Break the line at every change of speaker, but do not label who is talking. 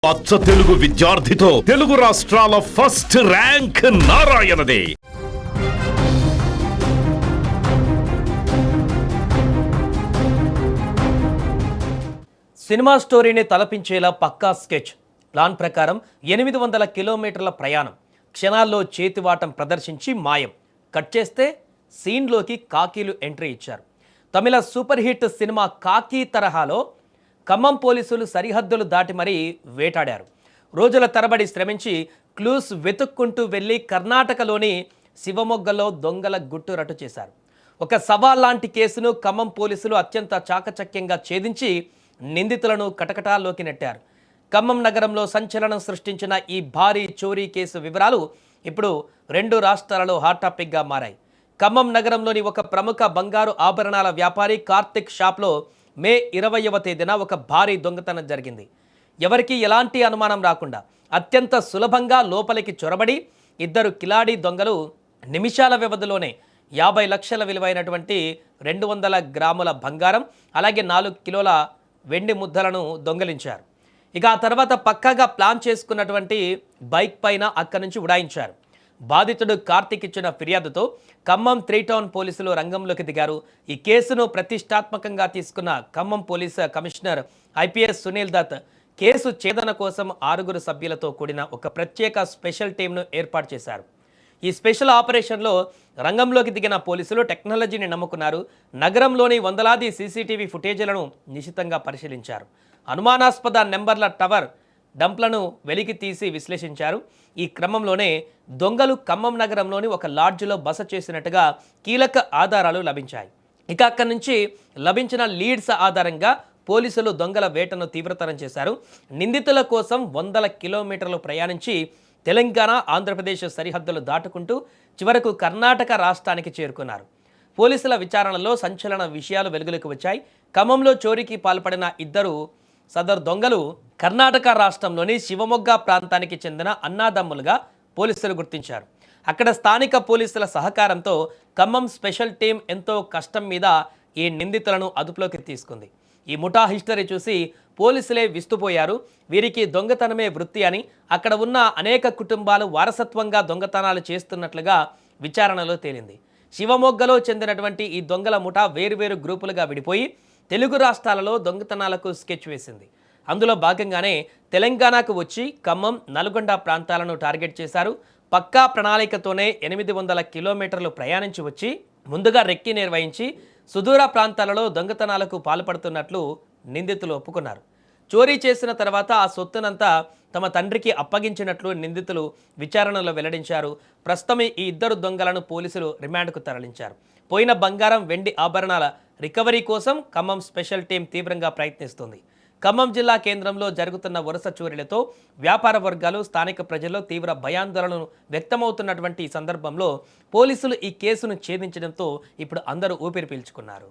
అచ్చ తెలుగు విద్యార్థితో తెలుగు రాష్ట్రాల first rank నారాయణదే.
Cinema స్టోరీని తలపించేలా పక్కా స్కెచ్ ప్లాన్ ప్రకారం 800 కిలోమీటర్ల ప్రయాణం, క్షణాల్లో చేతివాటం ప్రదర్శించి మాయం. కట్ చేస్తే సీన్లోకి కాకీలు ఎంట్రీ ఇచ్చారు. తమిళ సూపర్ హిట్ సినిమా కాకీ తరహాలో ఖమ్మం పోలీసులు సరిహద్దులు దాటి మరీ వేటాడారు. రోజుల తరబడి శ్రమించి క్లూస్ వెతుక్కుంటూ వెళ్ళి కర్ణాటకలోని శివమొగ్గలో దొంగల గుట్టు రట్టు చేశారు. ఒక సవాల్ లాంటి కేసును ఖమ్మం పోలీసులు అత్యంత చాకచక్యంగా ఛేదించి నిందితులను కటకటాల్లోకి నెట్టారు. ఖమ్మం నగరంలో సంచలనం సృష్టించిన ఈ భారీ చోరీ కేసు వివరాలు ఇప్పుడు 2 రాష్ట్రాలలో హాట్ టాపిక్గా మారాయి. ఖమ్మం నగరంలోని ఒక ప్రముఖ బంగారు ఆభరణాల వ్యాపారి కార్తిక్ షాప్లో మే 20వ తేదీన ఒక భారీ దొంగతనం జరిగింది. ఎవరికీ ఎలాంటి అనుమానం రాకుండా అత్యంత సులభంగా లోపలికి చొరబడి 2 కిలాడీ దొంగలు నిమిషాల వ్యవధిలోనే 50 లక్షల విలువైనటువంటి 200 గ్రాముల బంగారం, అలాగే 4 కిలోల వెండి ముద్దలను దొంగలించారు. ఇక ఆ తర్వాత పక్కాగా ప్లాన్ చేసుకున్నటువంటి బైక్ పైన అక్కడి నుంచి ఉడాయించారు. బాధితుడు కార్తిక్ ఇచ్చిన ఫిర్యాదుతో ఖమ్మం 3 టౌన్ పోలీసులు రంగంలోకి దిగారు. ఈ కేసును ప్రతిష్టాత్మకంగా తీసుకున్న Khammam police commissioner IPS Sunil Dutt case ఛేదన కోసం 6 సభ్యులతో కూడిన ఒక ప్రత్యేక స్పెషల్ టీంను ఏర్పాటు చేశారు. ఈ స్పెషల్ ఆపరేషన్లో రంగంలోకి దిగిన పోలీసులు టెక్నాలజీని నమ్ముకున్నారు. నగరంలోని వందలాది సీసీటీవీ ఫుటేజీలను నిశితంగా పరిశీలించారు. అనుమానాస్పద నెంబర్ల టవర్ డంప్లను వెలికి తీసి విశ్లేషించారు. ఈ క్రమంలోనే దొంగలు ఖమ్మం నగరంలోని ఒక లాడ్జ్లో బస చేసినట్టుగా కీలక ఆధారాలు లభించాయి. ఇక అక్కడి నుంచి లభించిన లీడ్స్ ఆధారంగా పోలీసులు దొంగల వేటను తీవ్రతరం చేశారు. నిందితుల కోసం 100 కిలోమీటర్లు ప్రయాణించి తెలంగాణ, ఆంధ్రప్రదేశ్ సరిహద్దులు దాటుకుంటూ చివరకు కర్ణాటక రాష్ట్రానికి చేరుకున్నారు. పోలీసుల విచారణలో సంచలన విషయాలు వెలుగులోకి వచ్చాయి. ఖమ్మంలో చోరీకి పాల్పడిన 2 సదరు దొంగలు కర్ణాటక రాష్ట్రంలోని శివమొగ్గ ప్రాంతానికి చెందిన అన్నాదమ్ములుగా పోలీసులు గుర్తించారు. అక్కడ స్థానిక పోలీసుల సహకారంతో ఖమ్మం స్పెషల్ టీం ఎంతో కష్టం మీద ఈ నిందితులను అదుపులోకి తీసుకుంది. ఈ ముఠా హిస్టరీ చూసి పోలీసులే విస్తుపోయారు. వీరికి దొంగతనమే వృత్తి అని, అక్కడ ఉన్న అనేక కుటుంబాలు వారసత్వంగా దొంగతనాలు చేస్తున్నట్లుగా విచారణలో తేలింది. శివమొగ్గలో చెందినటువంటి ఈ దొంగల ముఠా వేరువేరు గ్రూపులుగా విడిపోయి తెలుగు రాష్ట్రాలలో దొంగతనాలకు స్కెచ్ వేసింది. అందులో భాగంగానే తెలంగాణకు వచ్చి ఖమ్మం, నల్గొండ ప్రాంతాలను టార్గెట్ చేశారు. పక్కా ప్రణాళికతోనే 800 కిలోమీటర్లు ప్రయాణించి వచ్చి ముందుగా రెక్కి నిర్వహించి సుదూర ప్రాంతాలలో దొంగతనాలకు పాల్పడుతున్నట్లు నిందితులు ఒప్పుకున్నారు. చోరీ చేసిన తర్వాత ఆ సొత్తునంతా తమ తండ్రికి అప్పగించినట్లు నిందితులు విచారణలో వెల్లడించారు. ప్రస్తుతం ఈ 2 దొంగలను పోలీసులు రిమాండ్కు తరలించారు. పోయిన బంగారం, వెండి ఆభరణాల రికవరీ కోసం ఖమ్మం స్పెషల్ టీం తీవ్రంగా ప్రయత్నిస్తుంది. ఖమ్మం జిల్లా కేంద్రంలో జరుగుతున్న వరుస చోరీలతో వ్యాపార వర్గాలు, స్థానిక ప్రజల్లో తీవ్ర భయాందోళనలు వ్యక్తమవుతున్నటువంటి ఈ సందర్భంలో పోలీసులు ఈ కేసును ఛేదించడంతో ఇప్పుడు అందరూ ఊపిరి పీల్చుకున్నారు.